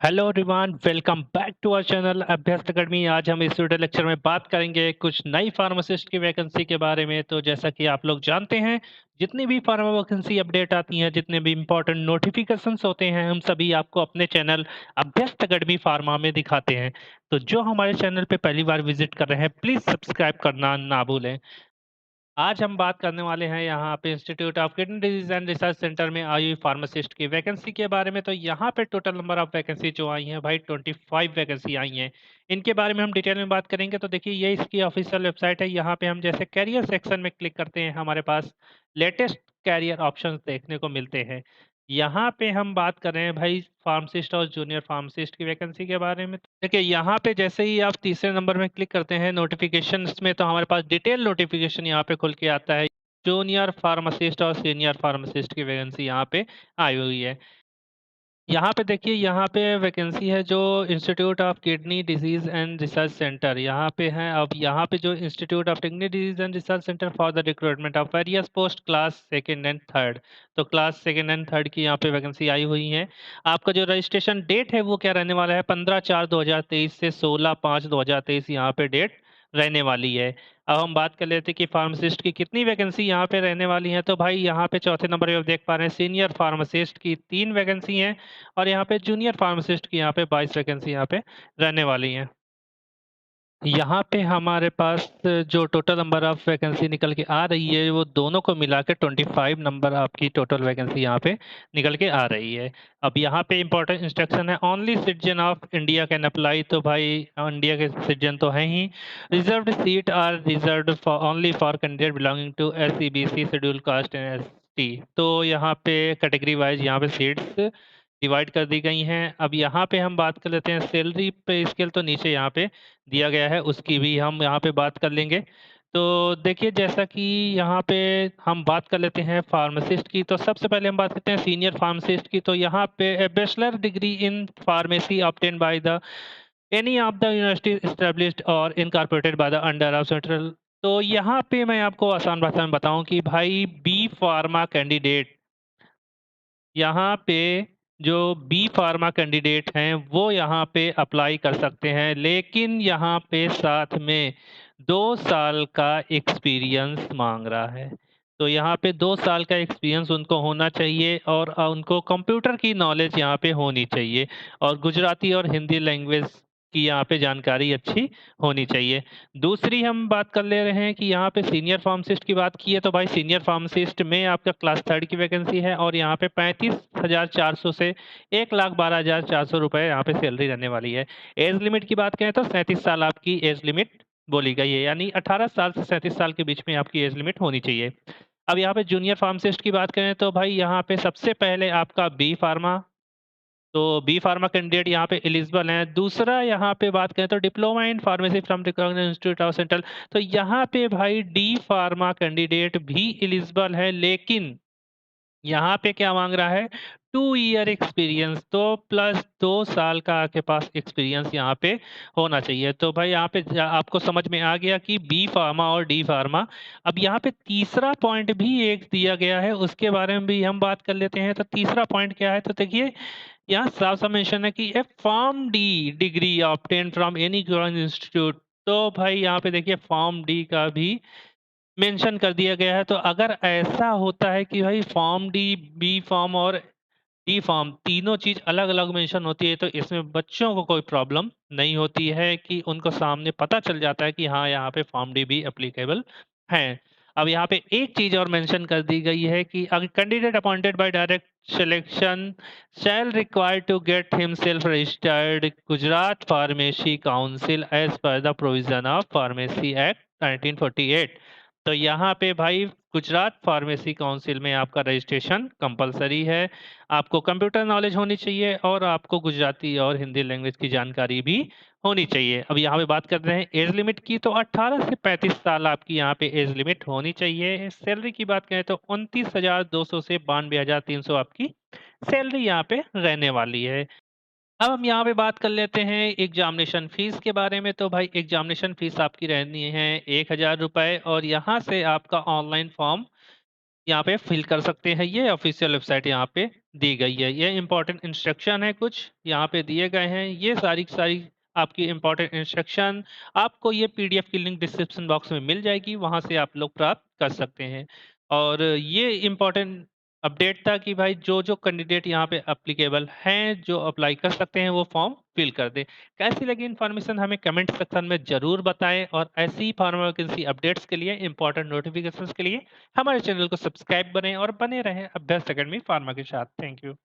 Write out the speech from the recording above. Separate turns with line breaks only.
Hello everyone, welcome back to our channel Abhyast academy. आज हम इस वीडियो लेक्चर में बात करेंगे कुछ नई फार्मासिस्ट की वैकेंसी के बारे में। तो जैसा कि आप लोग जानते हैं, जितनी भी फार्मा वैकेंसी अपडेट आती हैं, जितने भी इंपॉर्टेंट नोटिफिकेशंस होते हैं, हम सभी आपको अपने चैनल अभ्यस्त अकेडमी फार्मा में दिखाते हैं। तो जो हमारे चैनल पे पहली बार विजिट कर रहे हैं, प्लीज़ सब्सक्राइब करना ना भूलें। आज हम बात करने वाले हैं यहाँ पे institute of kidney disease and research centre में आई हुई फार्मासिस्ट की वैकेंसी के बारे में। तो यहाँ पे टोटल नंबर ऑफ वैकेंसी जो आई हैं भाई 25 वैकेंसी आई हैं। इनके बारे में हम डिटेल में बात करेंगे। तो देखिए, ये इसकी ऑफिशियल वेबसाइट है। यहाँ पे हम जैसे कैरियर सेक्शन में क्लिक करते हैं, हमारे पास लेटेस्ट कैरियर ऑप्शंस देखने को मिलते हैं। यहाँ पे हम बात कर रहे हैं भाई फार्मासिस्ट और जूनियर फार्मासिस्ट की वैकेंसी के बारे में। देखिए, यहाँ पे जैसे ही आप तीसरे नंबर में क्लिक करते हैं नोटिफिकेशंस में, तो हमारे पास डिटेल नोटिफिकेशन यहाँ पे खुल के आता है। जूनियर फार्मासिस्ट और सीनियर फार्मासिस्ट की वैकेंसी यहाँ पे आई हुई है। यहाँ पे देखिए, यहाँ पे वैकेंसी है जो institute of kidney disease and research centre यहाँ पे है। अब यहाँ पे जो institute of kidney disease and research centre for the recruitment of various post class second and third. तो क्लास सेकंड एंड थर्ड की यहाँ पे वैकेंसी आई हुई है। आपका जो रजिस्ट्रेशन डेट है वो क्या रहने वाला है, 15/4/2023 से 16/5/2023 यहाँ पे डेट रहने वाली है। अब हम बात कर लेते हैं कि फार्मासिस्ट की कितनी वैकेंसी यहाँ पे रहने वाली है। तो भाई यहाँ पे चौथे नंबर पे आप देख पा रहे हैं सीनियर फार्मासिस्ट की 3 वैकेंसी हैं और यहाँ पे जूनियर फार्मासिस्ट की यहाँ पे 22 वैकेंसी यहाँ पे रहने वाली हैं। यहाँ पे हमारे पास जो टोटल नंबर ऑफ वैकेंसी निकल के आ रही है, वो दोनों को मिला के 25 नंबर आपकी टोटल वैकेंसी यहाँ पे निकल के आ रही है। अब यहाँ पे इंपॉर्टेंट इंस्ट्रक्शन है, only citizen of India can apply. तो भाई इंडिया के सिटीजन तो हैं ही। Reserved seat are reserved for only for candidate belonging to SCBC schedule caste and ST। तो यहाँ पे कैटेगरी वाइज यहाँ पे सीट्स डिवाइड कर दी गई हैं। अब यहाँ पे हम बात कर लेते हैं सैलरी पे स्केल, तो नीचे यहाँ पे दिया गया है, उसकी भी हम यहाँ पे बात कर लेंगे। तो देखिए, जैसा कि यहाँ पे हम बात कर लेते हैं फार्मासिस्ट की, तो सबसे पहले हम बात करते हैं सीनियर फार्मासिस्ट की। तो यहाँ पे bachelor degree in pharmacy obtain by the any of the university established और incorporated by the under of central. तो यहाँ पे मैं आपको आसान भाषा में बताऊं कि भाई बी फार्मा कैंडिडेट, यहाँ पे जो बी फार्मा कैंडिडेट हैं वो यहाँ पे अप्लाई कर सकते हैं, लेकिन यहाँ पे साथ में 2 साल का एक्सपीरियंस मांग रहा है। तो यहाँ पे 2 साल का एक्सपीरियंस उनको होना चाहिए और उनको कंप्यूटर की नॉलेज यहाँ पे होनी चाहिए और गुजराती और हिंदी लैंग्वेज की यहाँ पे जानकारी अच्छी होनी चाहिए। दूसरी हम बात कर ले रहे हैं कि यहाँ पे सीनियर फार्मासिस्ट की बात की है। तो भाई सीनियर फार्मासिस्ट में आपका क्लास थर्ड की वैकेंसी है और यहाँ पे 35,400 से 1,12,400 रुपये यहाँ पे सैलरी रहने वाली है। एज लिमिट की बात करें तो 37 साल आपकी एज लिमिट बोली गई है, यानी 18 साल से 37 साल के बीच में आपकी एज लिमिट होनी चाहिए। अब यहाँ पे जूनियर फार्मासिस्ट की बात करें तो भाई यहाँ पे सबसे पहले आपका बी फार्मा, तो बी फार्मा कैंडिडेट यहाँ पे एलिजिबल हैं। दूसरा यहाँ पे बात करें तो diploma in pharmacy from recognized institute of central. तो यहाँ पे भाई डी फार्मा कैंडिडेट भी एलिजिबल है, लेकिन यहाँ पे क्या मांग रहा है, 2 ईयर एक्सपीरियंस, तो प्लस 2 साल का आपके पास एक्सपीरियंस यहाँ पे होना चाहिए। तो भाई यहाँ पे आपको समझ में आ गया कि बी फार्मा और डी फार्मा। अब यहाँ पे तीसरा पॉइंट भी एक दिया गया है, उसके बारे में भी हम बात कर लेते हैं। तो तीसरा पॉइंट क्या है, तो देखिए यहाँ साफ सा मेंशन है कि a form D degree obtain from any government institute. तो भाई यहाँ पे देखिए फॉर्म डी का भी मेंशन कर दिया गया है। तो अगर ऐसा होता है कि भाई फॉर्म डी, बी फॉर्म और डी फॉर्म तीनों चीज अलग अलग मेंशन होती है, तो इसमें बच्चों को कोई प्रॉब्लम नहीं होती है कि उनको सामने पता चल जाता है कि हाँ यहाँ पे फॉर्म डी भी एप्लीकेबल है। अब यहाँ पे एक चीज और मेंशन कर दी गई है कि अगर candidate appointed by direct selection shall require to get himself registered Gujarat pharmacy council as per the provision of pharmacy act 1948। तो यहाँ पे भाई गुजरात फार्मेसी काउंसिल में आपका रजिस्ट्रेशन कंपलसरी है। आपको कंप्यूटर नॉलेज होनी चाहिए और आपको गुजराती और हिंदी लैंग्वेज की जानकारी भी होनी चाहिए। अब यहाँ पे बात कर रहे हैं एज लिमिट की, तो 18 से 35 साल आपकी यहाँ पे एज लिमिट होनी चाहिए। सैलरी की बात करें तो 29,200 से 92,300 आपकी सैलरी यहाँ पे रहने वाली है। अब हम यहाँ पे बात कर लेते हैं एग्जामिनेशन फीस के बारे में। तो भाई एग्जामिनेशन फीस आपकी रहनी है 1,000 रुपये और यहाँ से आपका ऑनलाइन फॉर्म यहाँ पे फिल कर सकते हैं। ये ऑफिशियल वेबसाइट यहाँ पे दी गई है। ये इम्पोर्टेंट इंस्ट्रक्शन है कुछ, यहाँ पे दिए गए हैं। ये सारी की सारी आपकी इम्पोर्टेंट इंस्ट्रक्शन आपको ये पीडीएफ की लिंक डिस्क्रिप्शन बॉक्स में मिल जाएगी, वहाँ से आप लोग प्राप्त कर सकते हैं। और ये इम्पोर्टेंट अपडेट था कि भाई जो-जो कैंडिडेट यहाँ पे एप्लीकेबल हैं, जो अप्लाई कर सकते हैं, वो फॉर्म फिल कर दें। कैसी लगी इन्फॉर्मेशन हमें कमेंट सेक्शन में ज़रूर बताएँ और ऐसी ही फार्मा वैकेंसी अपडेट्स के लिए, इम्पोर्टेंट नोटिफ़िकेशंस के लिए हमारे चैनल को सब्सक्राइब बनें और बने रहें अभ्यस्त अकेडमी फार्मा के साथ। Thank you.